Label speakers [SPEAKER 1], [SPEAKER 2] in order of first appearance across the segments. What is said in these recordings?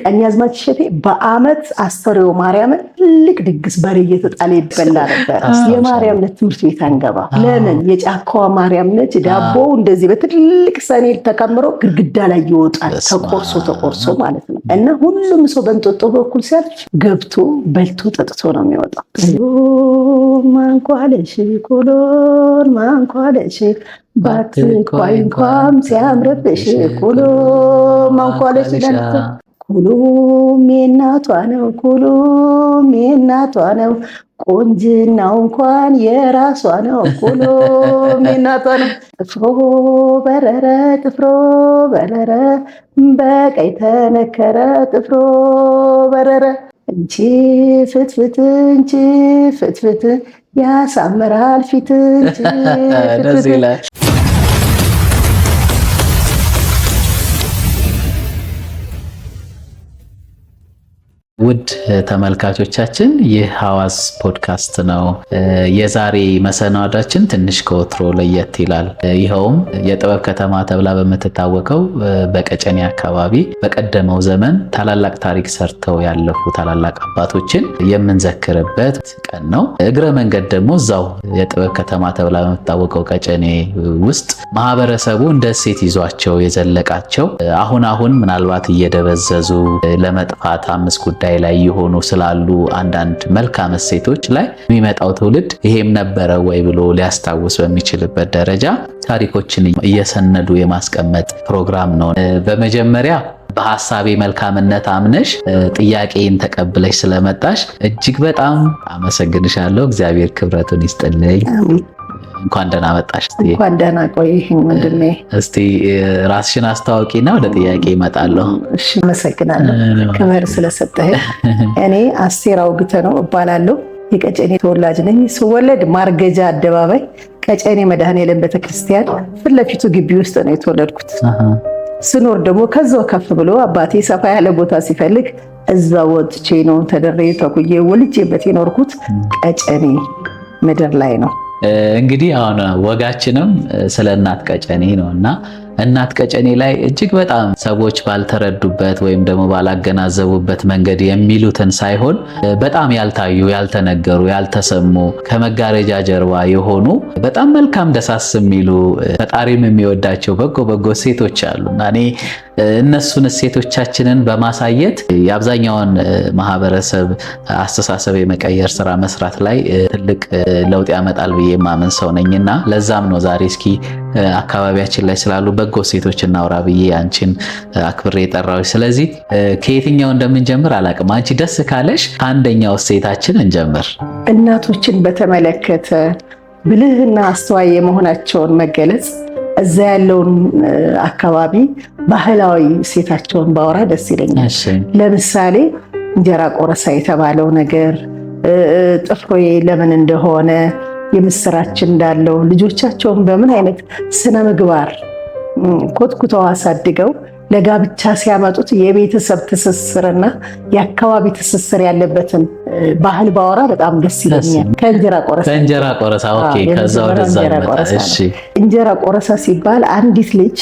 [SPEAKER 1] ቀኛዝማች እሸቴ በአመት አስተርእዮ ማርያምን ትልቅ ድግስ በሬ እየተጣለ ይበላ ነበር። የማርያም ዕለት ትምህርት ቤት አንገባ። ለምን? የጫካዋ ማርያም ነች። ዳቦው እንደዚህ በትልቅ ሰኔል ተከምሮ ግድግዳ ላይ ይወጣል፣ ተቆርሶ ማለት ነው። እና ሁሉም ሰው በእንጦጦ በኩል ሲያልፍ ገብቶ በልቶ ጠጥቶ ነው የሚወጣው። ማንኳለሽ ኮሎን ማንኳለሽ ባትኳይ እንኳን ሲያምርብሽ ኩሎ ማንኳለሽ ለልቶ ኩሎም የእናቷ ነው፣ ኩሎም የእናቷ ነው፣ ቆንጅናው እንኳን የራሷ ነው፣ ኩሎም የእናቷ ነው። ጥፍሮ በረረ ጥፍሮ በረረ በቀይ ተነከረ ጥፍሮ በረረ እንቺ ፍትፍት እንቺ ፍትፍት ያሳምራል ፊት እንቺ ፍትፍት።
[SPEAKER 2] ውድ ተመልካቾቻችን ይህ ሐዋስ ፖድካስት ነው። የዛሬ መሰናዷችን ትንሽ ከወትሮ ለየት ይላል። ይኸውም የጥበብ ከተማ ተብላ በምትታወቀው በቀጨኔ አካባቢ በቀደመው ዘመን ታላላቅ ታሪክ ሰርተው ያለፉ ታላላቅ አባቶችን የምንዘክርበት ቀን ነው። እግረ መንገድ ደግሞ እዛው የጥበብ ከተማ ተብላ በምትታወቀው ቀጨኔ ውስጥ ማህበረሰቡ እንደ እሴት ይዟቸው የዘለቃቸው አሁን ምናልባት እየደበዘዙ ለመጥፋት አምስት ጉዳይ ላይ የሆኑ ስላሉ አንዳንድ መልካም እሴቶች ላይ የሚመጣው ትውልድ ይሄም ነበረ ወይ ብሎ ሊያስታውስ በሚችልበት ደረጃ ታሪኮችን እየሰነዱ የማስቀመጥ ፕሮግራም ነው። በመጀመሪያ በሐሳቤ መልካምነት አምነሽ ጥያቄን ተቀብለሽ ስለመጣሽ እጅግ በጣም አመሰግንሻለሁ። እግዚአብሔር ክብረቱን ይስጥልኝ። እንኳን ደህና መጣሽ።
[SPEAKER 1] እንኳን ደህና ቆይኝ ወንድሜ።
[SPEAKER 2] እስቲ ራስሽን አስተዋውቂና ወደ ጥያቄ እመጣለሁ።
[SPEAKER 1] እሺ፣ አመሰግናለሁ ክብር ስለሰጠህ። እኔ አስቴር አውግተነው እባላለሁ። የቀጨኔ ተወላጅ ነኝ። ስወለድ ማርገጃ አደባባይ ቀጨኔ መድኃኔዓለም ቤተክርስቲያን ፊት ለፊቱ ግቢ ውስጥ ነው የተወለድኩት። ስኖር ደግሞ ከዛው ከፍ ብሎ አባቴ ሰፋ ያለ ቦታ ሲፈልግ እዛው ወጥቼ ነው ተደሬ ተኩዬ ወልጄበት የኖርኩት ቀጨኔ ምድር ላይ ነው።
[SPEAKER 2] እንግዲህ አሁን ወጋችንም ስለ እናት ቀጨኔ ነውና እናት ቀጨኔ ላይ እጅግ በጣም ሰዎች ባልተረዱበት ወይም ደግሞ ባላገናዘቡበት መንገድ የሚሉትን ሳይሆን በጣም ያልታዩ፣ ያልተነገሩ፣ ያልተሰሙ ከመጋረጃ ጀርባ የሆኑ በጣም መልካም ደሳስ የሚሉ ፈጣሪም የሚወዳቸው በጎ ሴቶች አሉና እኔ እነሱን እሴቶቻችንን በማሳየት የአብዛኛውን ማህበረሰብ አስተሳሰብ የመቀየር ስራ መስራት ላይ ትልቅ ለውጥ ያመጣል ብዬ የማምን ሰው ነኝና ለዛም ነው ዛሬ እስኪ አካባቢያችን ላይ ስላሉ በጎ ሴቶች እናውራ ብዬ አንቺን አክብሬ የጠራሁሽ። ስለዚህ ከየትኛው እንደምንጀምር አላውቅም። አንቺ ደስ ካለሽ ከአንደኛው ሴታችን እንጀምር።
[SPEAKER 1] እናቶችን በተመለከተ ብልህና አስተዋይ የመሆናቸውን መገለጽ እዛ ያለውን አካባቢ ባህላዊ ሴታቸውን ባወራ ደስ ይለኛል። ለምሳሌ እንጀራ ቆረሳ የተባለው ነገር ጥፍሮዬ ለምን እንደሆነ የምስራች እንዳለው ልጆቻቸውን በምን አይነት ስነ ምግባር ኮትኩተው አሳድገው ለጋብቻ ሲያመጡት የቤተሰብ ትስስርና የአካባቢ ትስስር ያለበትን ባህል ባወራ በጣም ደስ ይለኛል።
[SPEAKER 2] ከእንጀራ ቆረሳ ኦኬ። ከዛ ወደዛ እሺ። እንጀራ
[SPEAKER 1] ቆረሳ ሲባል አንዲት ልጅ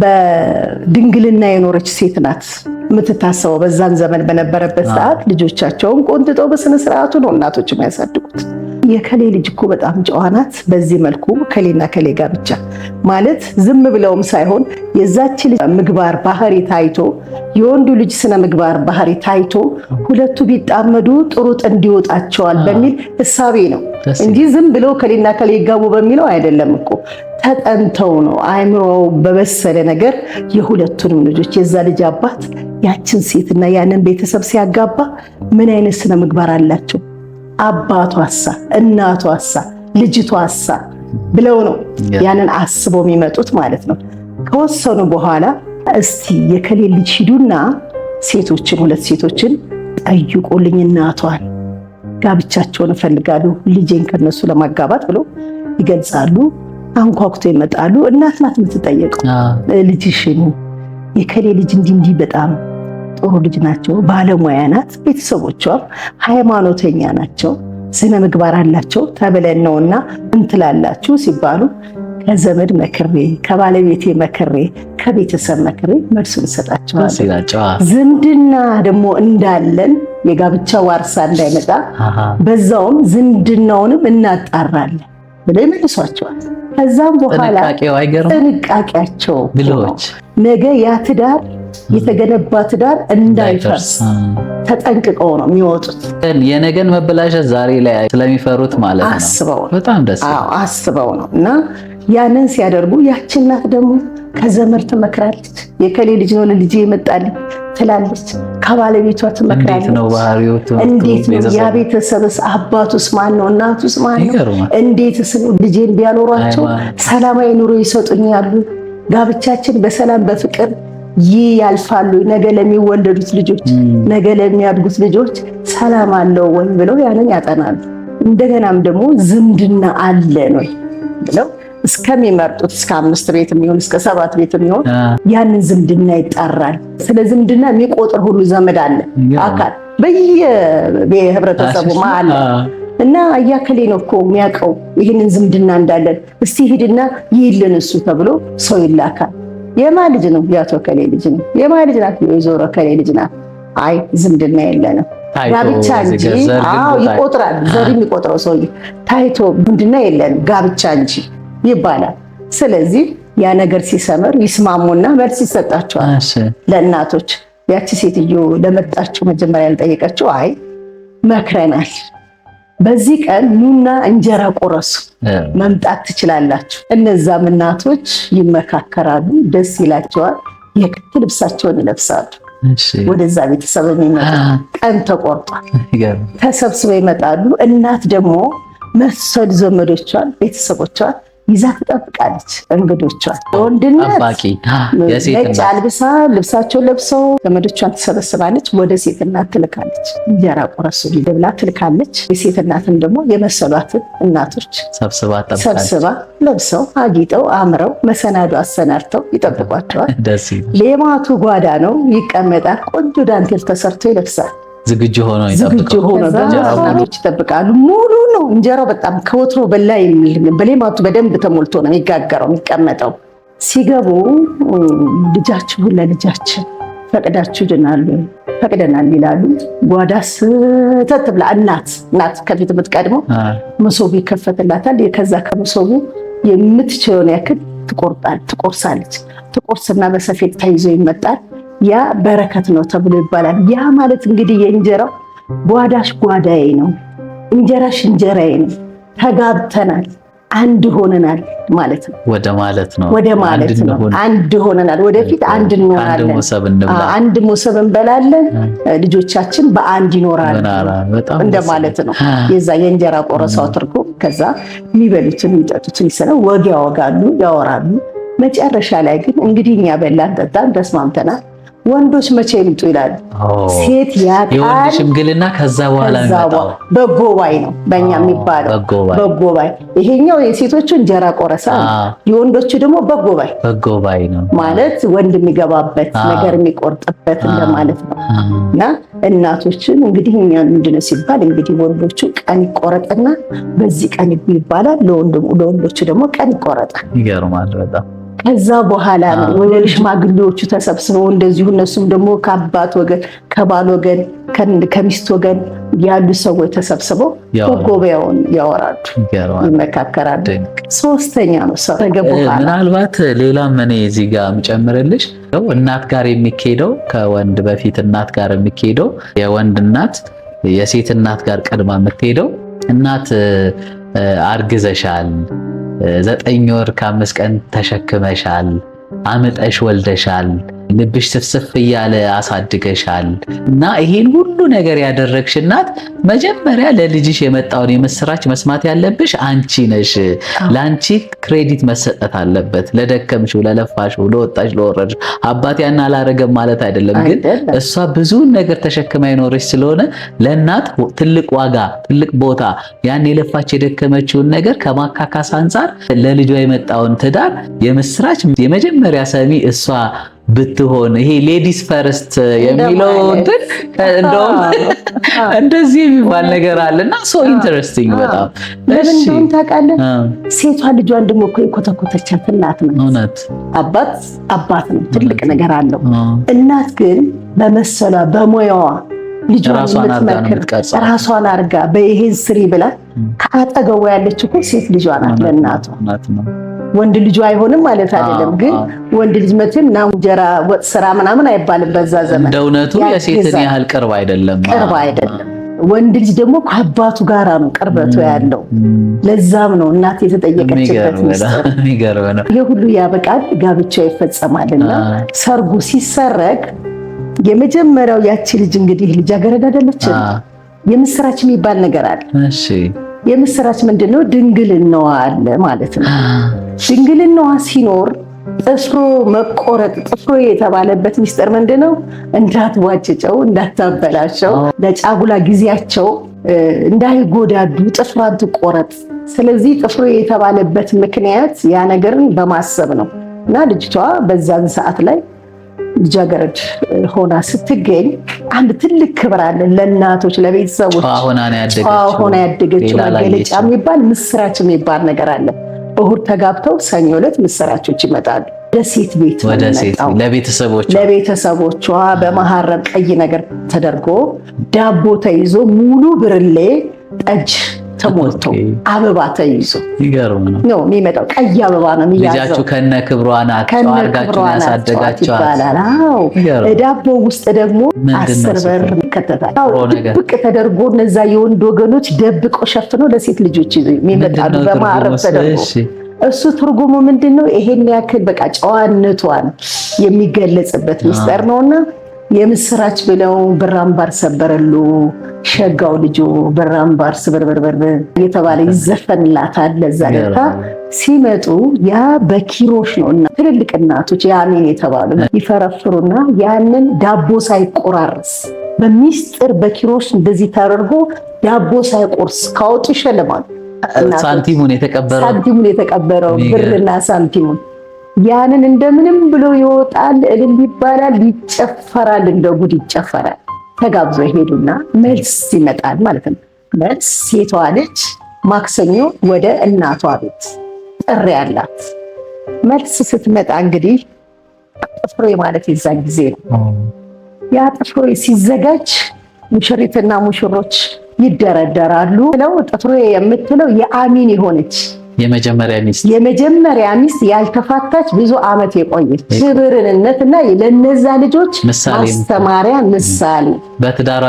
[SPEAKER 1] በድንግልና የኖረች ሴት ናት የምትታሰበው። በዛን ዘመን በነበረበት ሰዓት ልጆቻቸውን ቆንጥጠው በስነ ስርዓቱ ነው እናቶች የሚያሳድጉት። የከሌ ልጅ እኮ በጣም ጨዋ ናት፣ በዚህ መልኩ ከሌና ከሌ ጋር ብቻ ማለት ዝም ብለውም ሳይሆን የዛች ልጅ ምግባር ባህሪ ታይቶ የወንዱ ልጅ ስነ ምግባር ባህሪ ታይቶ ሁለቱ ቢጣመዱ ጥሩ ጥንድ ይወጣቸዋል በሚል እሳቤ ነው እንጂ ዝም ብለው ከሌና ከሌ ይጋቡ በሚለው አይደለም እኮ። ተጠንተው ነው አእምሮው በበሰለ ነገር የሁለቱንም ልጆች የዛ ልጅ አባት ያችን ሴትና ያንን ቤተሰብ ሲያጋባ ምን አይነት ስነ ምግባር አላቸው አባቷሳ እናቷሳ ልጅቷሳ ብለው ነው ያንን አስበው የሚመጡት ማለት ነው። ከወሰኑ በኋላ እስቲ የከሌ ልጅ ሂዱና ሴቶችን ሁለት ሴቶችን ጠይቁልኝ እናቷን ጋብቻቸውን እፈልጋለሁ ልጄን ከነሱ ለማጋባት ብለው ይገልጻሉ። አንኳኩቶ ይመጣሉ። እናት ናት የምትጠየቀው። ልጅሽን የከሌ ልጅ እንዲህ በጣም ጥሩ ልጅ ናቸው፣ ባለሙያ ናት፣ ቤተሰቦቿ ሃይማኖተኛ ናቸው፣ ስነ ምግባር አላቸው ተብለን ነውና እንትላላችሁ ሲባሉ ከዘመድ መክሬ፣ ከባለቤቴ መክሬ፣ ከቤተሰብ መክሬ መልሱን እሰጣቸዋለሁ። ዝምድና ደግሞ እንዳለን የጋብቻ ዋርሳ እንዳይመጣ በዛውም ዝምድናውንም እናጣራለን ብለው ይመልሷቸዋል። ከዛም በኋላ ጥንቃቄያቸው ነገ ያ ትዳር የተገነባ ትዳር እንዳይፈርስ ተጠንቅቀው ነው የሚወጡት።
[SPEAKER 2] የነገን መበላሸት ዛሬ ላይ ስለሚፈሩት ማለት ነው።
[SPEAKER 1] አስበው
[SPEAKER 2] በጣም ደስ
[SPEAKER 1] አስበው ነው። እና ያንን ሲያደርጉ ያቺ እናት ደግሞ ከዘመድ ትመክራለች። የከሌ ልጅ ነው ለልጄ ይመጣልኝ ትላለች። ከባለቤቷ ትመክራለች። እንዴት ነው ያ ቤተሰብስ? አባቱስ ማን ነው? እናቱስ ማን ነው? እንዴትስ ልጄን ቢያኖሯቸው ሰላማዊ ኑሮ ይሰጡኛሉ? ጋብቻችን በሰላም በፍቅር ያልፋሉ? ነገ ለሚወለዱት ልጆች፣ ነገ ለሚያድጉት ልጆች ሰላም አለው ወይ ብለው ያንን ያጠናሉ። እንደገናም ደግሞ ዝምድና አለ ነው ብለው እስከሚመርጡት እስከ 5 ቤት የሚሆን እስከ 7 ቤት የሚሆን ያንን ዝምድና ይጣራል። ስለ ዝምድና የሚቆጥር ሁሉ ዘመድ አለ አካል በየህብረተሰቡ መሀል እና አያከሌ ነው እኮ የሚያውቀው ይህንን ዝምድና እንዳለን፣ እስቲ ሂድና ይይልን እሱ ተብሎ ሰው ይላካል። የማ ልጅ ነው? የአቶ ከሌ ልጅ ነው። የማ ልጅ ናት? የወይዘሮ ከሌ ልጅ ናት። አይ ዝምድና የለንም ጋብቻ እንጂ። ይቆጥራል። ዘር የሚቆጥረው ሰውዬ ታይቶ ዝምድና የለንም ጋብቻ እንጂ ይባላል። ስለዚህ ያ ነገር ሲሰምር ይስማሙና መልስ ይሰጣቸዋል ለእናቶች። ያቺ ሴትዮ ለመጣችው መጀመሪያ ያልጠየቀችው አይ መክረናል፣ በዚህ ቀን ኑና እንጀራ ቆረሱ፣ መምጣት ትችላላችሁ። እነዛም እናቶች ይመካከራሉ፣ ደስ ይላቸዋል። የክት ልብሳቸውን ይለብሳሉ። ወደዛ ቤተሰብ የሚመጣ ቀን ተቆርጧል። ተሰብስበው ይመጣሉ። እናት ደግሞ መሰል ዘመዶቿን ቤተሰቦቿን ይዛ ትጠብቃለች። እንግዶቿን ወንድነት ነጭ አልብሳ ልብሳቸውን ለብሰው ዘመዶቿን ትሰበስባለች። ወደ ሴት እናት ትልካለች። እንጀራ ቆረሱ ብላ ትልካለች። የሴት እናትን ደግሞ የመሰሏትን እናቶች ሰብስባ ለብሰው አጊጠው አምረው መሰናዶ አሰናድተው ይጠብቋቸዋል። ሌማቱ ጓዳ ነው ይቀመጣል። ቆንጆ ዳንቴል ተሰርቶ ይለብሳል።
[SPEAKER 2] ዝግጁ ሆኖ
[SPEAKER 1] ይጠብቃሉ። ሙሉ ነው እንጀራው። በጣም ከወትሮ በላይ የሚል በሌማቱ በደንብ ተሞልቶ ነው የሚጋገረው የሚቀመጠው። ሲገቡ ልጃችሁን ለልጃችን ፈቅዳችሁ ድናሉ ፈቅደናል ይላሉ። ጓዳ ስተት ብላ እናት ከፊት የምትቀድመው መሶቡ ይከፈትላታል። ከዛ ከመሶቡ የምትችለውን ያክል ትቆርሳለች። ትቆርስና በሰፌድ ተይዞ ይመጣል። ያ በረከት ነው ተብሎ ይባላል። ያ ማለት እንግዲህ የእንጀራው ጓዳሽ ጓዳዬ ነው፣ እንጀራሽ እንጀራዬ ነው፣ ተጋብተናል፣ አንድ ሆነናል ማለት ነው።
[SPEAKER 2] ወደ ማለት ነው።
[SPEAKER 1] አንድ ሆነናል። ወደፊት አንድ እንሆናለን። አንድ ሞሰብ እንበላለን። ልጆቻችን በአንድ ይኖራሉ እንደማለት ነው። የዛ የእንጀራ ቆረሳው ትርጉም። ከዛ የሚበሉትን የሚጠጡትን ይሰናል፣ ወግ ያወጋሉ፣ ያወራሉ። መጨረሻ ላይ ግን እንግዲህ እኛ በላን ጠጣን ተስማምተናል፣ ወንዶች መቼ ይምጡ ይላሉ። ሴት ያቃል
[SPEAKER 2] ሽምግልና ከዛ በኋላ የሚመጣው
[SPEAKER 1] በጎባይ ነው በእኛ የሚባለው በጎባይ። ይሄኛው የሴቶቹ እንጀራ ቆረሳ ነው። የወንዶቹ ደግሞ በጎባይ ነው ማለት ወንድ የሚገባበት ነገር የሚቆርጥበት እንደማለት ነው። እና እናቶችን እንግዲህ እኛ ምንድነው ሲባል እንግዲህ ወንዶቹ ቀን ይቆረጥና በዚህ ቀን ይባላል፣ ለወንዶቹ ደግሞ ቀን ይቆረጣል።
[SPEAKER 2] ይገርማል በጣም።
[SPEAKER 1] ከዛ በኋላ ነው ወደ ሽማግሌዎቹ ተሰብስበው እንደዚሁ እነሱም ደግሞ ከአባት ወገን ከባል ወገን ከሚስት ወገን ያሉ ሰዎች ተሰብስበው ጎበያውን ያወራሉ፣ ይመካከራሉ። ሶስተኛ ነው ሰው
[SPEAKER 2] ምናልባት ሌላም እኔ እዚህ ጋር የምጨምርልሽ እናት ጋር የሚካሄደው ከወንድ በፊት እናት ጋር የሚካሄደው የወንድ እናት የሴት እናት ጋር ቀድማ የምትሄደው እናት አርግዘሻል፣ 9 ወር ከ5 ቀን ተሸክመሻል፣ አምጠሽ ወልደሻል፣ ልብሽ ስፍስፍ እያለ አሳድገሻል እና ይሄን ሁሉ ነገር ያደረግሽ እናት መጀመሪያ ለልጅሽ የመጣውን የምስራች መስማት ያለብሽ አንቺ ነሽ። ለአንቺ ክሬዲት መሰጠት አለበት። ለደከምሽው፣ ለለፋሽው፣ ለወጣሽ፣ ለወረድሽ አባት ያን አላረገም ማለት አይደለም፣ ግን እሷ ብዙ ነገር ተሸክማ ይኖረች ስለሆነ ለእናት ትልቅ ዋጋ፣ ትልቅ ቦታ ያን የለፋች የደከመችውን ነገር ከማካካስ አንጻር ለልጇ የመጣውን ትዳር የምስራች የመጀመሪያ ሰሚ እሷ ብትሆን ይሄ ሌዲስ ፈርስት የሚለው እንደውም እንደዚህ የሚባል ነገር አለና ሶ ኢንተረስቲንግ በጣም
[SPEAKER 1] ለምን እንደሆነ ታውቃለህ? ሴቷ ልጇን ደግሞ እኮ የኮተኮተቻት እናት ነው።
[SPEAKER 2] እውነት
[SPEAKER 1] አባት ነው፣ ትልቅ ነገር አለው። እናት ግን በመሰሏ በሙያዋ ልጇን የምትመክር ራሷን አርጋ በይሄን ስሪ ብላ ከአጠገቧ ያለች እኮ ሴት ልጇ ናት ለእናቷ። ወንድ ልጁ አይሆንም ማለት አይደለም፣ ግን ወንድ ልጅ መቼም ና እንጀራ ወጥ ስራ ምናምን አይባልም በዛ ዘመን።
[SPEAKER 2] እንደ እውነቱ የሴትን ያህል ቅርብ አይደለም።
[SPEAKER 1] ወንድ ልጅ ደግሞ ከአባቱ ጋራ ነው ቅርበቱ ያለው። ለዛም ነው እናት የተጠየቀችበት ሚስጥር።
[SPEAKER 2] የሚገርም ነው።
[SPEAKER 1] ይህ ሁሉ ያበቃል፣ ጋብቻው ይፈጸማልና ሰርጉ ሲሰረግ የመጀመሪያው ያቺ ልጅ እንግዲህ ልጃገረድ አይደለች፣ የምስራች የሚባል ነገር አለ።
[SPEAKER 2] እሺ
[SPEAKER 1] የምስራች ምንድነው? ድንግልናዋ አለ ማለት ነው። ድንግልናዋ ሲኖር ጥፍሮ መቆረጥ፣ ጥፍሮ የተባለበት ሚስጥር ምንድነው? እንዳትዋጭጨው፣ እንዳታበላሸው፣ ለጫጉላ ጊዜያቸው እንዳይጎዳዱ ጥፍሯን ትቆረጥ። ስለዚህ ጥፍሮ የተባለበት ምክንያት ያ ነገርን በማሰብ ነው። እና ልጅቷ በዛን ሰዓት ላይ ልጃገረድ ሆና ስትገኝ አንድ ትልቅ ክብር አለ ለእናቶች፣ ለቤተሰቦች። ሆና ያደገችው መገለጫ የሚባል ምስራች የሚባል ነገር አለ። እሁድ ተጋብተው ሰኞ ዕለት ምስራቾች ይመጣሉ ወደ ሴት ቤት ለቤተሰቦቿ በመሐረብ ቀይ ነገር ተደርጎ ዳቦ ተይዞ ሙሉ ብርሌ ጠጅ ተሞልቶ አበባ ተይዞ ነው የሚመጣው። ቀይ አበባ ነው የሚያዘው።
[SPEAKER 2] ልጃችሁ ከነ ክብሯ ናት አድርጋችሁ ያሳደጋችኋት ይባላል።
[SPEAKER 1] ዳቦ ውስጥ ደግሞ 10 ብር ይከተታል። ድብቅ ተደርጎ እነዛ የወንድ ወገኖች ደብቀው ሸፍነው ለሴት ልጆች ይዘው የሚመጣሉ በማዕረብ ተደርጎ። እሱ ትርጉሙ ምንድነው? ይሄን ያክል በቃ ጨዋነቷን የሚገለጽበት ሚስጥር ነውና የምስራች ብለው ብር አምባር ሰበረሉ ሸጋው ልጁ ብር አምባር ስብርብርብር እየተባለ ይዘፈንላታል። ለዛ ለታ ሲመጡ ያ በኪሮሽ ነውና ትልልቅ እናቶች ያሚን የተባሉ ይፈረፍሩና ያንን ዳቦ ሳይቆራርስ በሚስጥር በኪሮሽ እንደዚህ ተደርጎ ዳቦ ሳይቆርስ ካወጡ ይሸልማሉ።
[SPEAKER 2] ሳንቲሙን
[SPEAKER 1] የተቀበረው ብርና ሳንቲሙን ያንን እንደምንም ብሎ ይወጣል፣ እልል ይባላል፣ ይጨፈራል፣ እንደ ጉድ ይጨፈራል። ተጋብዞ ይሄዱና መልስ ይመጣል ማለት ነው። መልስ ሴቷ ልጅ ማክሰኞ ወደ እናቷ ቤት ጥሪ ያላት መልስ ስትመጣ እንግዲህ ጥፍሮ ማለት የዛን ጊዜ ነው። ያ ጥፍሮ ሲዘጋጅ ሙሽሪትና ሙሽሮች ይደረደራሉ። ጥፍሮ የምትለው የአሚን የሆነች የመጀመሪያ ሚስት ያልተፋታች ብዙ ዓመት የቆየች ክብርንነትና ለነዛ ልጆች ማስተማሪያ ምሳሌ
[SPEAKER 2] በትዳሯ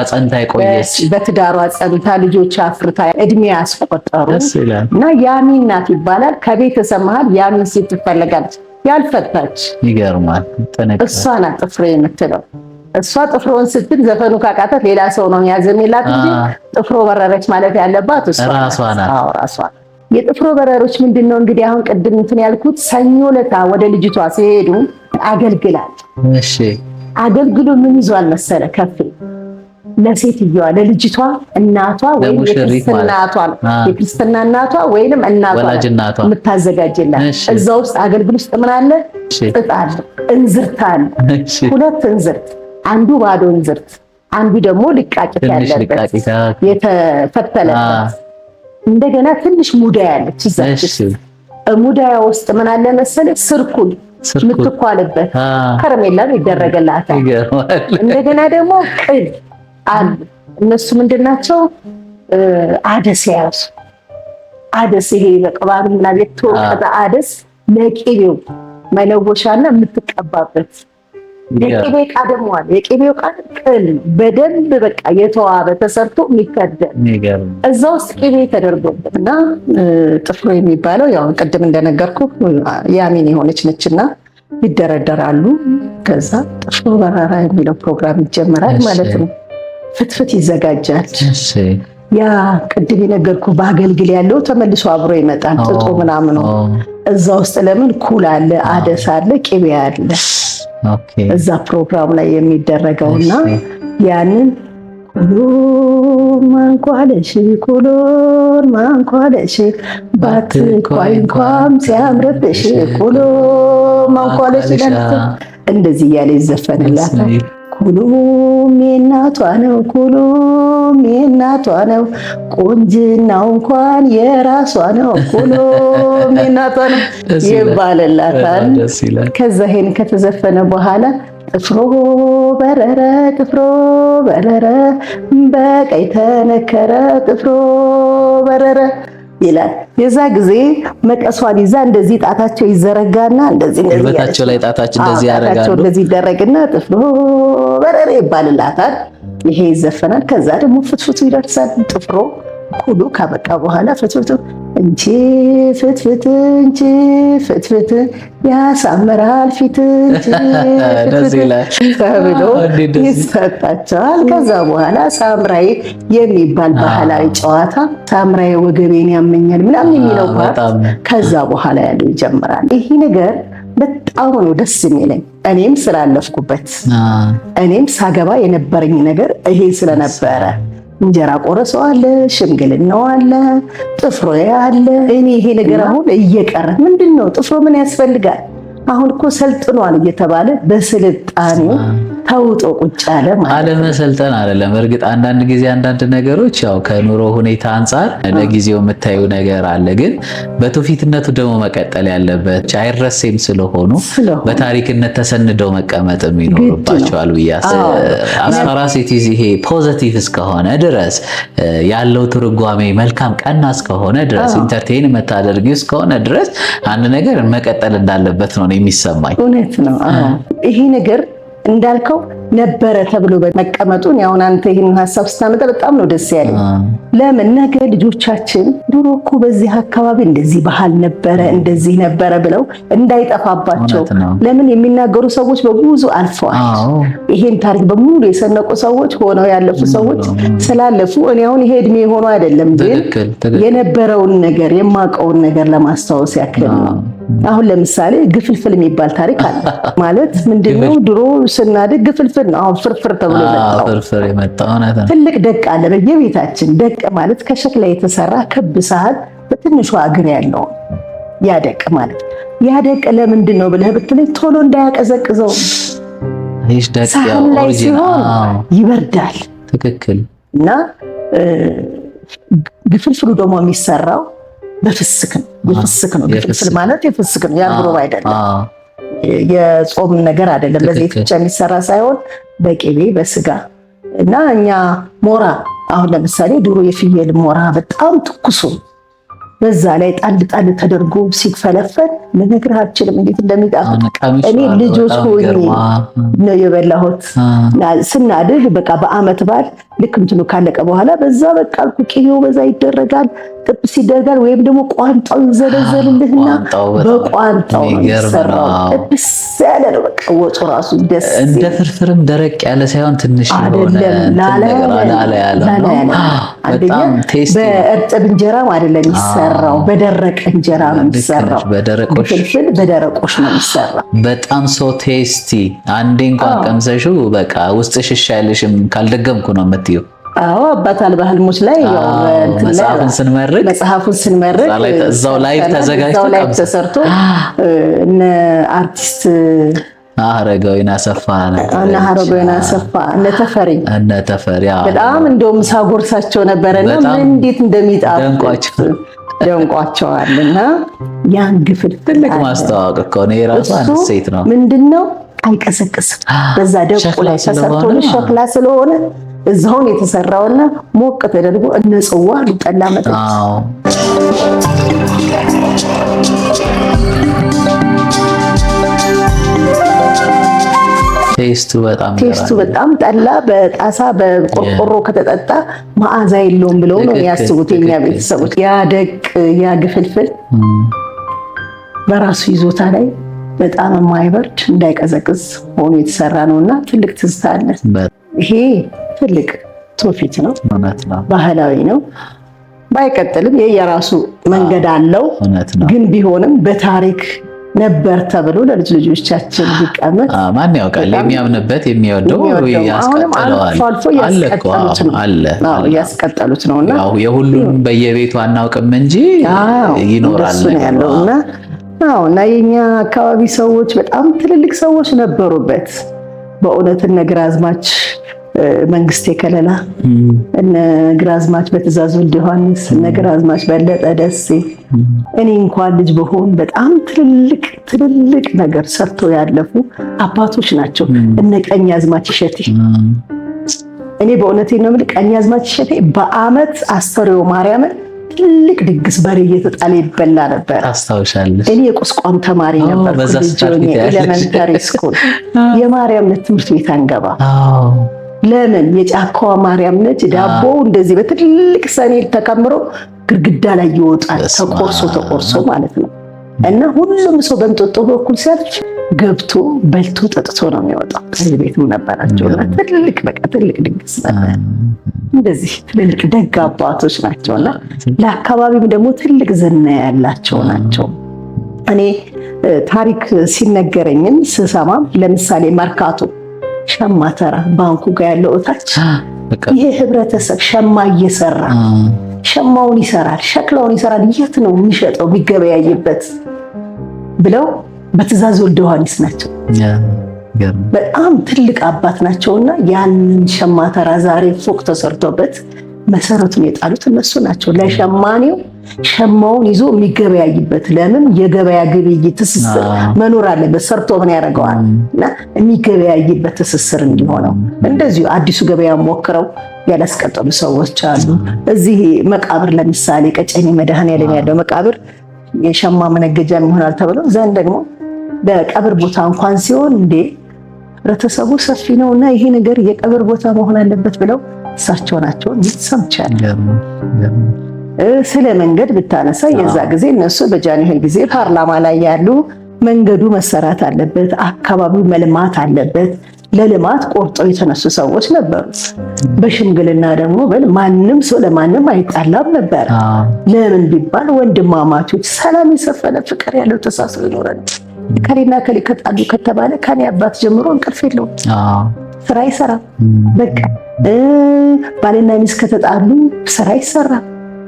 [SPEAKER 2] ጸንታ ልጆች አፍርታ እድሜ ያስቆጠሩ እና ያሚን ናት ይባላል። ከቤተሰብ መሃል ያሚን ሴት ትፈለጋለች ያልፈታች። ይገርማል።
[SPEAKER 1] እሷ ናት ጥፍሮ የምትለው። እሷ ጥፍሮን ስትል ዘፈኑ ካቃታት ሌላ ሰው ነው ያዘሜላት እንጂ ጥፍሮ በረረች ማለት ያለባት እሷ ራሷ። የጥፍሮ በረሮች ምንድነው እንግዲህ አሁን ቅድም እንትን ያልኩት ሰኞ ለታ ወደ ልጅቷ ሲሄዱ አገልግላል።
[SPEAKER 2] እሺ አገልግሎ
[SPEAKER 1] ምን ይዟል መሰለ? ከፍ ለሴትየዋ ለልጅቷ እናቷ ወይም የክርስትና እናቷ ወይንም እናቷ የምታዘጋጅላት እዛ ውስጥ አገልግል ውስጥ ምን አለ? ጥጥ አለ፣ እንዝርት አለ። 2 እንዝርት፣ አንዱ ባዶ እንዝርት፣ አንዱ ደግሞ ልቃቂት ያለበት የተፈተለበት እንደገና ትንሽ ሙዳይ አለች። እዛች ሙዳያ ውስጥ ምን አለ መሰለህ? ስርኩል የምትኳልበት ከረሜላ ይደረገላታል። እንደገና ደግሞ ቅል አሉ። እነሱ ምንድናቸው? አደስ ያዙ። አደስ ይሄ በቅባብ ምናምን የተወቀጠ አደስ ለቅቤው መለወሻና የምትቀባበት የቅቤ ዕቃ ደግሞ አለ። የቅቤው ዕቃ ቅል በደንብ በቃ የተዋበ ተሰርቶ የሚከደን እዛ ውስጥ ቅቤ ተደርጎበት እና ጥፍሮ የሚባለው ያው ቅድም እንደነገርኩ ያሚን የሆነች ነችና ይደረደራሉ። ከዛ ጥፍሮ በረራ የሚለው ፕሮግራም ይጀመራል ማለት ነው። ፍትፍት ይዘጋጃል። ያ ቅድም የነገርኩ በአገልግል ያለው ተመልሶ አብሮ ይመጣል። ጥጦ ምናምን እዛ ውስጥ ለምን ኩል አለ፣ አደስ አለ፣ ቅቤ አለ እዛ ፕሮግራም ላይ የሚደረገውና ያንን ኩሎን ማንኳለሽ ባትኳይ እንኳን ሲያምርብሽ ኩሎን ማንኳለሽ እንደዚህ እያለ ይዘፈንላታል። ኩሉም የእናቷ ነው፣ ኩሉም የእናቷ ነው፣ ቁንጅናው እንኳን የራሷ ነው፣ ኩሉም የእናቷ ነው ይባልላታል። ከዛ ይሄን ከተዘፈነ በኋላ ጥፍሮ በረረ ጥፍሮ በረረ በቀይ ተነከረ ጥፍሮ በረረ ይላል። የዛ ጊዜ መቀሷን ይዛ እንደዚህ ጣታቸው ይዘረጋና እንደዚህ
[SPEAKER 2] ጉልበታቸው ላይ ጣታቸው እንደዚህ ያረጋሉ።
[SPEAKER 1] እንደዚህ ይደረግና ጥፍሮ በረረ ይባልላታል። ይሄ ይዘፈናል። ከዛ ደግሞ ፍትፍቱ ይደርሳል። ጥፍሮ ኩሉ ካበቃ በኋላ ፍትፍቱ እንቺ ፍትፍት እንቺ ፍትፍት ያሳምራል ፊት እንቺ ፍትፍት ተብሎ ይሰጣቸዋል። ከዛ በኋላ ሳምራዬ የሚባል ባህላዊ ጨዋታ ሳምራዬ ወገቤን ያመኛል ምናምን የሚለው ከዛ በኋላ ያለው ይጀምራል። ይሄ ነገር በጣም ነው ደስ የሚለኝ። እኔም ስላለፍኩበት እኔም ሳገባ የነበረኝ ነገር ይሄ ስለነበረ እንጀራ ቆረሰው አለ፣ ሽምግልናው አለ፣ ጥፍሮ አለ። እኔ ይሄ ነገር አሁን እየቀረ ምንድነው ጥፍሮ ምን ያስፈልጋል? አሁን እኮ ሰልጥኗል እየተባለ በስልጣኔ ተውጦ ቁጭ ያለ ማለት
[SPEAKER 2] አለመሰልጠን አይደለም። እርግጥ አንዳንድ ጊዜ አንዳንድ ነገሮች ያው ከኑሮ ሁኔታ አንጻር ለጊዜው የምታዩ ነገር አለ፣ ግን በትውፊትነቱ ደግሞ መቀጠል ያለበት አይረሴም ስለሆኑ በታሪክነት ተሰንደው መቀመጥ ይኖርባቸዋል ብዬ አስፈራስ ኢቲዝ ይሄ ፖዚቲቭ እስከሆነ ድረስ ያለው ትርጓሜ መልካም ቀና እስከሆነ ድረስ ኢንተርቴይን መታደርጊ እስከሆነ ድረስ አንድ ነገር መቀጠል እንዳለበት ነው የሚሰማኝ።
[SPEAKER 1] እውነት ነው። ይሄ ነገር እንዳልከው ነበረ ተብሎ መቀመጡን ያው አንተ ይሄን ሐሳብ ስታመጣ በጣም ነው ደስ ያለኝ። ለምን ነገ ልጆቻችን ድሮ እኮ በዚህ አካባቢ እንደዚህ ባህል ነበረ እንደዚህ ነበረ ብለው እንዳይጠፋባቸው፣ ለምን የሚናገሩ ሰዎች በብዙ አልፈዋል። ይሄን ታሪክ በሙሉ የሰነቁ ሰዎች ሆነው ያለፉ ሰዎች ስላለፉ እኔ አሁን ይሄ እድሜ ሆኖ አይደለም፣ ግን የነበረውን ነገር የማውቀውን ነገር ለማስታወስ ያክል ነው። አሁን ለምሳሌ ግፍልፍል የሚባል ታሪክ አለ። ማለት ምንድነው? ድሮ ስናድግ ግፍልፍል ነው አሁን ፍርፍር ተብሎ የመጣው። ትልቅ ደቅ አለ በየቤታችን። ደቅ ማለት ከሸክላ የተሰራ ክብ ሳህን በትንሿ እግር ያለው ያ ደቅ ማለት። ያ ደቅ ለምንድን ነው ብለህ ብትለኝ ቶሎ እንዳያቀዘቅዘው ሳህን ላይ ሲሆን ይበርዳል።
[SPEAKER 2] ትክክል።
[SPEAKER 1] እና ግፍልፍሉ ደግሞ የሚሰራው በፍስክ ነው። የፍስክ ነው ግፍልፍል ማለት የፍስክ ነው። ያንግሮብ አይደለም፣ የጾም ነገር አይደለም። በዘይት ብቻ የሚሰራ ሳይሆን በቅቤ በስጋ እና እኛ ሞራ አሁን ለምሳሌ ድሮ የፍየል ሞራ በጣም ትኩሱ በዛ ላይ ጣል ጣል ተደርጎ ሲፈለፈል ልነግርህ አልችልም እንዴት እንደሚጣፍጥ። እኔ ልጆች ሆኜ ነው የበላሁት። ስናድግ በቃ በአመት በዓል ልክ እንትኑ ካለቀ በኋላ በዛ በቃ ቅቤው በዛ ይደረጋል፣ ጥብስ ይደረጋል፣ ወይም ደግሞ ቋንጣው ይዘለዘልልህና በቋንጣው ነው የሚሰራው። ጥብስ ያለ ነው በቃ ወጡ ራሱ ደስ
[SPEAKER 2] እንደ ፍርፍርም ደረቅ ያለ ሳይሆን ትንሽ የሆነ ላላ ያለ ነው። በጣም ቴስቲ በእርጥብ እንጀራም አይደለም የሚሰራው፣ በደረቅ እንጀራ ነው የሚሰራው። ፍልፍል በደረቆሽ ነው የሚሰራው። በጣም ሶ ቴስቲ። አንዴ እንኳን ቀምሰሽው በቃ ውስጥሽ አይልሽም ካልደገምኩ ነው የምትይው።
[SPEAKER 1] አዎ አባት አልባ ህልሞች ላይ
[SPEAKER 2] መጽሐፉን
[SPEAKER 1] ስንመርቅ
[SPEAKER 2] እዛው ላይቭ
[SPEAKER 1] ተሰርቶ እነ አርቲስት
[SPEAKER 2] ሀረገወይን አሰፋ
[SPEAKER 1] እነ ተፈሪ በጣም እንደውም ሳጎርሳቸው ነበረና እንዴት እንደሚጣፍጥ ደንቋቸዋልና ያን ግፍል
[SPEAKER 2] ትልቅ ማስተዋወቅ እኮ ነው። የራሱ አንድ ሴት ነው።
[SPEAKER 1] ምንድነው አይቀሰቅስም። በዛ ደቁ ላይ ተሰርቶ ሸክላ ስለሆነ እዛውን የተሰራውና ሞቅ ተደርጎ እነ ጽዋ ጠላ መጠጥ ቴስቱ በጣም ጠላ በጣሳ በቆርቆሮ ከተጠጣ መዓዛ የለውም ብለው ነው የሚያስቡት የኛ ቤተሰቦች። ያ ደቅ ያ ግፍልፍል በራሱ ይዞታ ላይ በጣም የማይበርድ እንዳይቀዘቅዝ ሆኖ የተሰራ ነውና ትልቅ ትዝታ አለ። ይሄ ትልቅ ትውፊት ነው፣ ባህላዊ ነው። ባይቀጥልም የራሱ መንገድ አለው። ግን ቢሆንም በታሪክ ነበር ተብሎ ለልጅ ልጆቻችን ቢቀመጥ
[SPEAKER 2] ማን ያውቃል? የሚያምንበት የሚወደው ያስቀጥለዋል።
[SPEAKER 1] ያስቀጠሉት ነውና
[SPEAKER 2] ያው የሁሉም በየቤቱ አናውቅም እንጂ ይኖራል
[SPEAKER 1] ያለውና አዎ እና የኛ አካባቢ ሰዎች በጣም ትልልቅ ሰዎች ነበሩበት በእውነት እነ ግራዝማች መንግስቴ ከለላ፣ እነ ግራዝማች በትእዛዝ ወልደ ዮሐንስ፣ እነ ግራዝማች በለጠ ደሴ እኔ እንኳን ልጅ በሆን በጣም ትልልቅ ነገር ሰርቶ ያለፉ አባቶች ናቸው። እነ ቀኛዝማች እሸቴ እኔ በእውነቴ ነው የምልህ ቀኛዝማች እሸቴ በአመት አስተርእዮ ማርያምን ትልቅ ድግስ በሬ እየተጣለ ይበላ ነበር።
[SPEAKER 2] ታስታውሻለሽ?
[SPEAKER 1] እኔ የቁስቋም ተማሪ ነበርኩ። ልጅ ኤሌመንተሪ ስኩል የማርያም ዕለት ትምህርት ቤት አንገባ። ለምን? የጫካዋ ማርያም ነች። ዳቦ እንደዚህ በትልቅ ሰኔድ ተከምሮ ግድግዳ ላይ ይወጣል፣ ተቆርሶ ማለት ነው። እና ሁሉም ሰው በእንጦጦ በኩል ሲያልፍ ገብቶ በልቶ ጠጥቶ ነው የሚወጣው። ከዚህ ቤትም ነበራቸውና ትልቅ ድግስ ነበር። እንደዚህ ትልልቅ ደግ አባቶች ናቸውና ለአካባቢም ደግሞ ትልቅ ዝና ያላቸው ናቸው። እኔ ታሪክ ሲነገረኝም ስሰማም ለምሳሌ መርካቶ ሸማ ተራ ባንኩ ጋር ያለው እታች ይሄ ህብረተሰብ ሸማ እየሰራ ሸማውን ይሰራል፣ ሸክላውን ይሰራል፣ የት ነው የሚሸጠው የሚገበያይበት ብለው በትእዛዝ ወልደ ዮሐንስ ናቸው። በጣም ትልቅ አባት ናቸውና ያንን ሸማ ተራ ዛሬ ፎቅ ተሰርቶበት መሰረቱን የጣሉት እነሱ ናቸው። ለሸማኔው ሸማውን ይዞ የሚገበያይበት ለምን የገበያ ግብይት ትስስር መኖር አለበት። ሰርቶ ምን ያደርገዋል እና የሚገበያይበት ትስስር እንዲሆነው እንደዚሁ አዲሱ ገበያ ሞክረው ያላስቀጠሉ ሰዎች አሉ። እዚህ መቃብር ለምሳሌ ቀጨኔ መድኃኔዓለም ያለው መቃብር የሸማ መነገጃ ይሆናል ተብሎ ዘንድ ደግሞ በቀብር ቦታ እንኳን ሲሆን እንዴ ህብረተሰቡ ሰፊ ነውና ይሄ ነገር የቀብር ቦታ መሆን አለበት ብለው እሳቸው ናቸው ሰምቻለሁ። ስለ መንገድ ብታነሳ የዛ ጊዜ እነሱ በጃንሆይ ጊዜ ፓርላማ ላይ ያሉ መንገዱ መሰራት አለበት፣ አካባቢው መልማት አለበት፣ ለልማት ቆርጠው የተነሱ ሰዎች ነበሩ። በሽምግልና ደግሞ ማንም ሰው ለማንም አይጣላም ነበር። ለምን ቢባል ወንድማማቾች ሰላም የሰፈነ ፍቅር ያለው ተሳስሮ ይኖራል። ከሌና ከሌ ከጣሉ ከተባለ ከኔ አባት ጀምሮ እንቅልፍ የለውም፣ ስራ ይሰራል። በቃ ባልና ሚስት ከተጣሉ ስራ ይሰራል።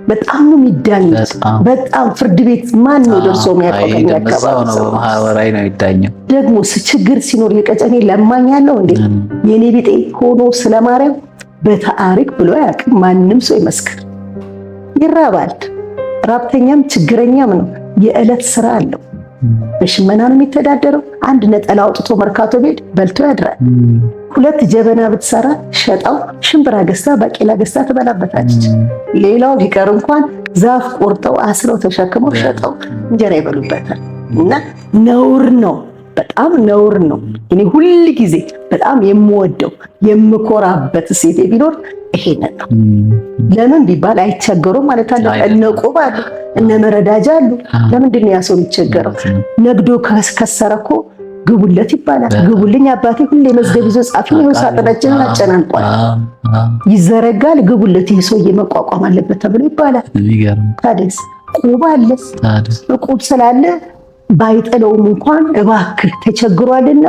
[SPEAKER 1] በጣም ነው የሚዳኙት። በጣም ፍርድ ቤት ማን ነው ደርሶ የሚያቆቀኝ?
[SPEAKER 2] ማህበራዊ ነው ይዳኘው።
[SPEAKER 1] ደግሞ ችግር ሲኖር የቀጨኔ ለማኝ ያለው እንዴ የኔ ቢጤ ሆኖ ስለማርያም በታሪክ ብሎ ያቅም ማንም ሰው ይመስክር። ይራባል፣ ራብተኛም ችግረኛም ነው። የዕለት ስራ አለው። በሽመና ነው የሚተዳደረው። አንድ ነጠላ አውጥቶ መርካቶ ቤት በልቶ ያድራል። ሁለት ጀበና ብትሰራ ሸጣው ሽምብራ ገዝታ ባቄላ ገዝታ ትበላበታለች። ሌላው ቢቀር እንኳን ዛፍ ቆርጠው አስረው ተሸክመው ሸጠው እንጀራ ይበሉበታል። እና ነውር ነው፣ በጣም ነውር ነው። እኔ ሁል ጊዜ በጣም የምወደው የምኮራበት ሴት ቢኖር ይሄንን ነው። ለምን ቢባል አይቸገሩም ማለት አለ። እነ ቆብ አሉ፣ እነ መረዳጃ አሉ። ለምንድን ነው ያ ሰው የሚቸገረው? ነግዶ ከሰረ እኮ ግቡለት ይባላል። ግቡልኝ አባቴ ሁሌ መዝገብ ይዞ ጻፊ ነው። ሳጥናችንን አጨናንቋል፣ ይዘረጋል። ግቡለት ይሄ ሰውዬ መቋቋም አለበት ተብሎ ይባላል። ታዲያስ ቆብ አለ። ቆብ ስላለ ባይጥለውም እንኳን እባክህ ተቸግሯልና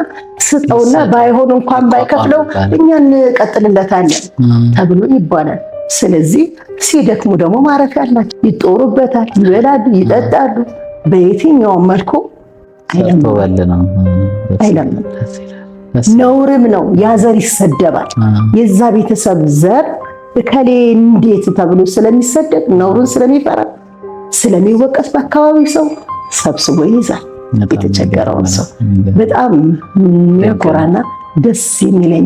[SPEAKER 1] ስጠውና ባይሆን እንኳን ባይከፍለው እኛ እንቀጥልለታለን ተብሎ ይባላል። ስለዚህ ሲደክሙ ደግሞ ማረፊያ አላቸው፣ ይጦሩበታል፣ ይበላሉ፣ ይጠጣሉ። በየትኛውም መልኩ አይለምንም። ነውርም ነው። ያ ዘር ይሰደባል። የዛ ቤተሰብ ዘር እከሌ እንዴት ተብሎ ስለሚሰደብ ነውሩን ስለሚፈራ ስለሚወቀስ በአካባቢው ሰው ሰብስቦ ይይዛል የተቸገረውን ሰው። በጣም የሚያኮራና ደስ የሚለኝ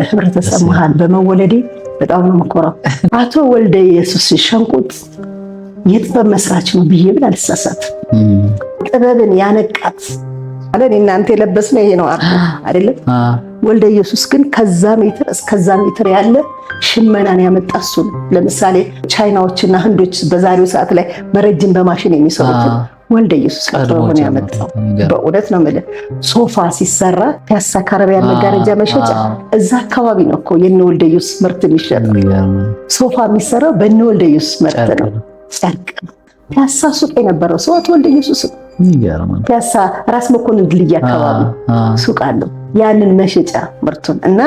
[SPEAKER 1] ህብረተሰብ መሃል በመወለዴ በጣም ነው የምኮራው። አቶ ወልደ ኢየሱስ ሸንቁጥ የጥበብ መስራች ነው ብዬ ብል አልሳሳትም። ጥበብን ያነቃት አለን። እናንተ የለበስነው ይሄ ነው አይደለም? ወልደ ኢየሱስ ግን ከዛ ሜትር እስከዛ ሜትር ያለ ሽመናን ያመጣ እሱ ነው። ለምሳሌ ቻይናዎችና ህንዶች በዛሬው ሰዓት ላይ በረጅም በማሽን የሚሰሩት ወልደ ኢየሱስ ቀጥሮን ያመጣው። በእውነት ነው የምልህ። ሶፋ ሲሰራ ፒያሳ ካረቢያን መጋረጃ መሸጫ እዛ አካባቢ ነው እኮ የነ ወልደ ኢየሱስ ምርት የሚሸጠው። ሶፋ የሚሰራው በነ ወልደ ኢየሱስ ምርት ነው። ጨርቅ ነው። ፒያሳ ሱቅ የነበረው ሰው አቶ ወልደ ኢየሱስ ነው። ፒያሳ ራስ መኮንን ድልድይ አካባቢ ሱቅ አለው። ያንን መሸጫ ምርቱን እና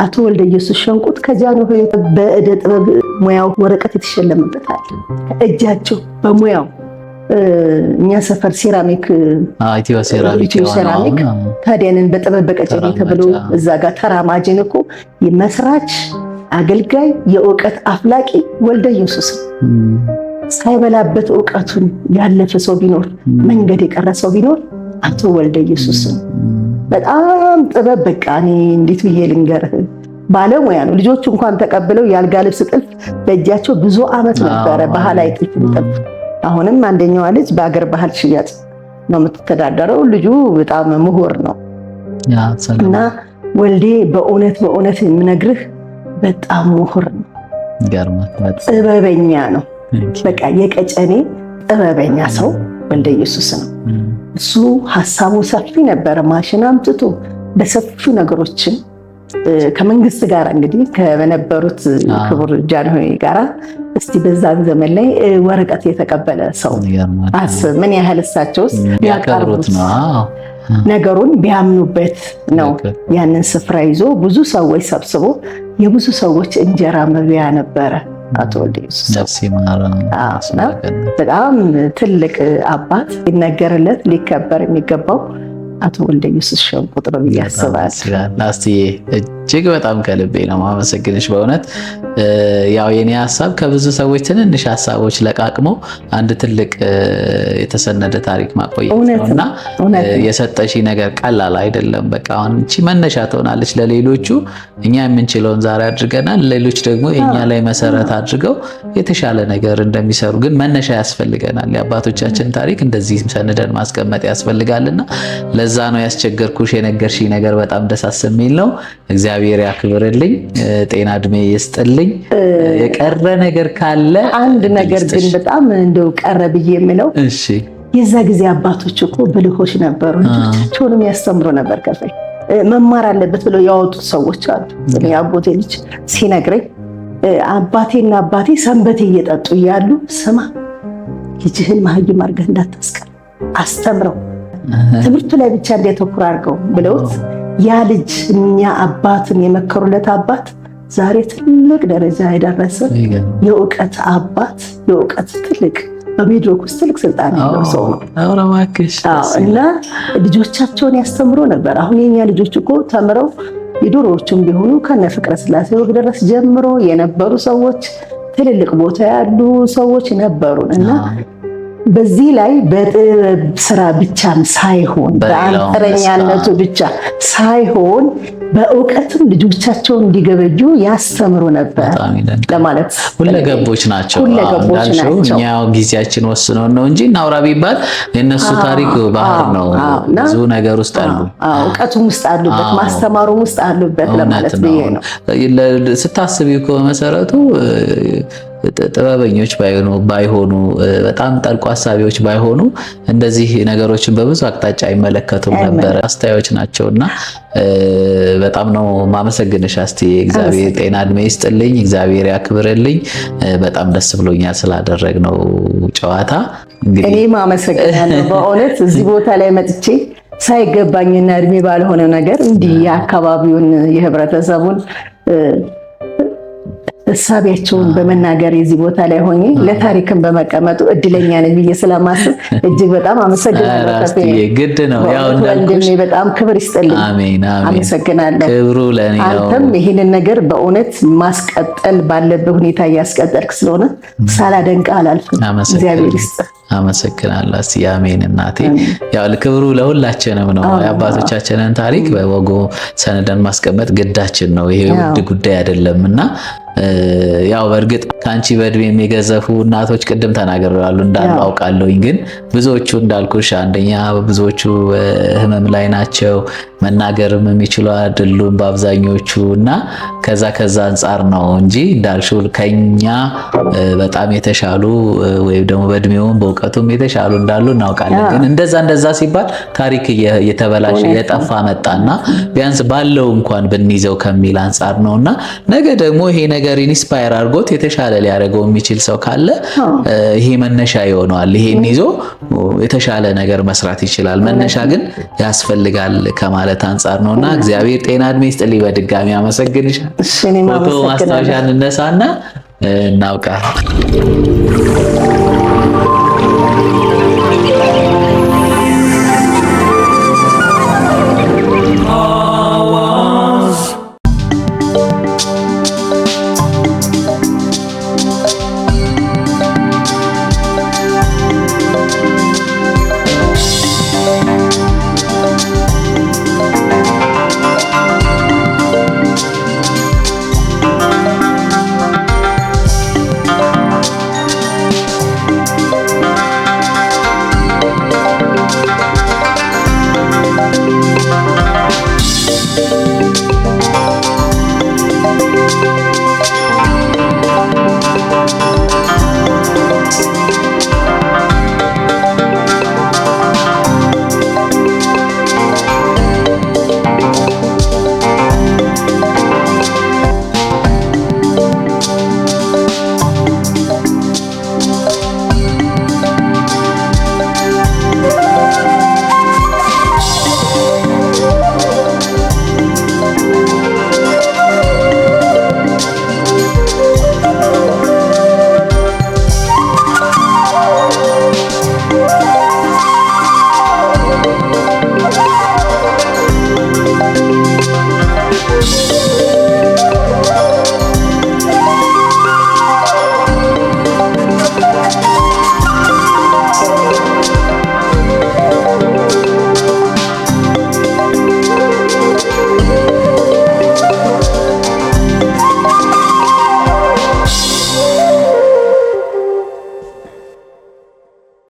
[SPEAKER 1] አቶ ወልደ ኢየሱስ ሸንቁጥ ከጃንሆይ በእደ ጥበብ ሙያው ወረቀት የተሸለመበት አለ። ከእጃቸው በሙያው እኛ ሰፈር ሴራሚክ
[SPEAKER 2] ኢትዮ ሴራሚክ
[SPEAKER 1] ታዲያንን በጥበብ በቀጨኔ ተብሎ እዛ ጋር ተራማጅን እኮ መስራች አገልጋይ የእውቀት አፍላቂ ወልደ ኢየሱስ ሳይበላበት እውቀቱን ያለፈ ሰው ቢኖር መንገድ የቀረ ሰው ቢኖር አቶ ወልደ ኢየሱስ በጣም ጥበብ በቃ እኔ እንዴት ብዬ ልንገርህ ባለሙያ ነው። ልጆቹ እንኳን ተቀብለው የአልጋ ልብስ ጥልፍ በእጃቸው ብዙ ዓመት ነበረ ባህላዊ ጥልፍ ጥልፍ። አሁንም አንደኛዋ ልጅ በአገር ባህል ሽያጭ ነው የምትተዳደረው። ልጁ በጣም ምሁር ነው እና ወልዴ በእውነት የምነግርህ በጣም ምሁር ነው፣ ጥበበኛ ነው። በቃ የቀጨኔ ጥበበኛ ሰው ወልደ ኢየሱስ ነው። እሱ ሀሳቡ ሰፊ ነበረ። ማሽን አምጥቶ በሰፊው ነገሮችን ከመንግስት ጋር እንግዲህ ከነበሩት ክቡር ጃንሆይ ጋራ እስቲ በዛን ዘመን ላይ ወረቀት የተቀበለ ሰው አስብ፣ ምን ያህል እሳቸውስ ያቀርቡት ነው ነገሩን ቢያምኑበት ነው። ያንን ስፍራ ይዞ ብዙ ሰዎች ሰብስቦ የብዙ ሰዎች እንጀራ መብያ ነበረ አቶ ወልደ ኢየሱስ። በጣም ትልቅ አባት ሊነገርለት ሊከበር የሚገባው አቶ ወልደ ኢየሱስ ሸንቁጥ ነው ብዬ አስባለሁ።
[SPEAKER 2] አስትዬ እጅግ በጣም ከልቤ ነው ማመሰግንሽ። በእውነት ያው የኔ ሀሳብ ከብዙ ሰዎች ትንንሽ ሀሳቦች ለቃቅሞ አንድ ትልቅ የተሰነደ ታሪክ ማቆየት ነውና የሰጠሽ ነገር ቀላል አይደለም። በቃ አሁን እቺ መነሻ ትሆናለች ለሌሎቹ። እኛ የምንችለውን ዛሬ አድርገናል፣ ሌሎች ደግሞ የኛ ላይ መሰረት አድርገው የተሻለ ነገር እንደሚሰሩ ግን መነሻ ያስፈልገናል። የአባቶቻችን ታሪክ እንደዚህ ሰንደን ማስቀመጥ ያስፈልጋልና ለዛ ነው ያስቸገርኩሽ። የነገርሽኝ ነገር በጣም ደስ የሚል ነው። እግዚአብሔር ያክብርልኝ፣ ጤና እድሜ ይስጥልኝ። የቀረ ነገር ካለ
[SPEAKER 1] አንድ ነገር ግን በጣም እንደው ቀረ ብዬ የምለው
[SPEAKER 2] እሺ፣
[SPEAKER 1] የዛ ጊዜ አባቶች እኮ ብልሆች ነበሩ። ልጆቻቸውንም ያስተምሩ ነበር። ከፈይ መማር አለበት ብለው ያወጡት ሰዎች አሉ። እኔ አጎቴ ልጅ ሲነግረኝ አባቴና አባቴ ሰንበቴ እየጠጡ እያሉ ስማ ልጅህን መሀይም አድርገህ እንዳታስቀር አስተምረው ትምህርቱ ላይ ብቻ እንዲያተኩር አድርገው ብለውት ያ ልጅ እኛ አባትን የመከሩለት አባት ዛሬ ትልቅ ደረጃ የደረሰ የእውቀት አባት የእውቀት ትልቅ በሜድሮክ ውስጥ ትልቅ ስልጣን ያለው ሰው ነው እና ልጆቻቸውን ያስተምሮ ነበር። አሁን የኛ ልጆች እኮ ተምረው የድሮዎቹም ቢሆኑ ከነ ፍቅረ ስላሴ ወግ ድረስ ጀምሮ የነበሩ ሰዎች ትልልቅ ቦታ ያሉ ሰዎች ነበሩን እና በዚህ ላይ በጥበብ ስራ ብቻም ሳይሆን በአንጥረኛነቱ ብቻ ሳይሆን በእውቀትም ልጆቻቸውን እንዲገበጁ ያስተምሩ ነበር ለማለት።
[SPEAKER 2] ሁለገቦች ናቸው። እኛው ጊዜያችን ወስነው ነው እንጂ እናውራ ቢባል የነሱ ታሪክ ባህር ነው። ብዙ ነገር ውስጥ አሉ፣
[SPEAKER 1] እውቀቱም ውስጥ አሉበት፣ ማስተማሩም ውስጥ አሉበት ለማለት ብዬ ነው።
[SPEAKER 2] ስታስቢው እኮ መሰረቱ ጥበበኞች ባይሆኑ በጣም ጠልቆ ሀሳቢዎች ባይሆኑ እንደዚህ ነገሮችን በብዙ አቅጣጫ አይመለከቱም ነበር። አስተያዮች ናቸውና በጣም ነው ማመሰግንሽ አስቲ። እግዚአብሔር ጤና እድሜ ይስጥልኝ፣ እግዚአብሔር ያክብርልኝ። በጣም ደስ ብሎኛል ስላደረግነው ጨዋታ።
[SPEAKER 1] እኔ ማመሰግናለሁ በእውነት እዚህ ቦታ ላይ መጥቼ ሳይገባኝና እድሜ ባልሆነ ነገር እንዲህ የአካባቢውን የህብረተሰቡን እሳቢያቸውን በመናገር የዚህ ቦታ ላይ ሆኜ ለታሪክን በመቀመጡ እድለኛ ነኝ ብዬ ስለማስብ እጅግ በጣም አመሰግናለሁ።
[SPEAKER 2] ግድ ነው ያው
[SPEAKER 1] እንዳልኩሽ በጣም ክብር ይስጥልኝ።
[SPEAKER 2] አሜን አሜን።
[SPEAKER 1] አመሰግናለሁ።
[SPEAKER 2] ክብሩ ለኔ ነው።
[SPEAKER 1] አንተም ይሄንን ነገር በእውነት ማስቀጠል ባለበት ሁኔታ እያስቀጠልክ ስለሆነ ሳላደንቅ አላልፍም። እግዚአብሔር ይስጥ።
[SPEAKER 2] አመሰግናለሁ። እስቲ አሜን እናቴ። ያው ክብሩ ለሁላችንም ነው። የአባቶቻችንን ታሪክ በወጉ ሰነደን ማስቀመጥ ግዳችን ነው። ይሄ ውድ ጉዳይ አይደለምና ያው በእርግጥ ካንቺ በእድሜ የሚገዘፉ እናቶች ቅድም ተናግረዋል እንዳሉ አውቃለሁኝ። ግን ብዙዎቹ እንዳልኩሽ አንደኛ ብዙዎቹ ህመም ላይ ናቸው፣ መናገርም የሚችሉ አይደሉም በአብዛኞቹ እና ከዛ አንጻር ነው እንጂ እንዳልሽው ከኛ በጣም የተሻሉ ወይም ደግሞ በእድሜውም በእውቀቱም የተሻሉ እንዳሉ እናውቃለን። ግን እንደዛ ሲባል ታሪክ እየተበላሸ እየጠፋ መጣና ቢያንስ ባለው እንኳን ብንይዘው ከሚል አንጻር ነውና ነገ ደግሞ ይሄ ነገር ኢንስፓየር አድርጎት የተሻለ ሊያደርገው የሚችል ሰው ካለ ይሄ መነሻ ይሆነዋል። ይሄን ይዞ የተሻለ ነገር መስራት ይችላል። መነሻ ግን ያስፈልጋል ከማለት አንጻር ነውና እግዚአብሔር ጤና እድሜ ይስጥልኝ። በድጋሚ አመሰግንሻለሁ። ፎቶ ማስታወሻ እንነሳና እናውቃለን።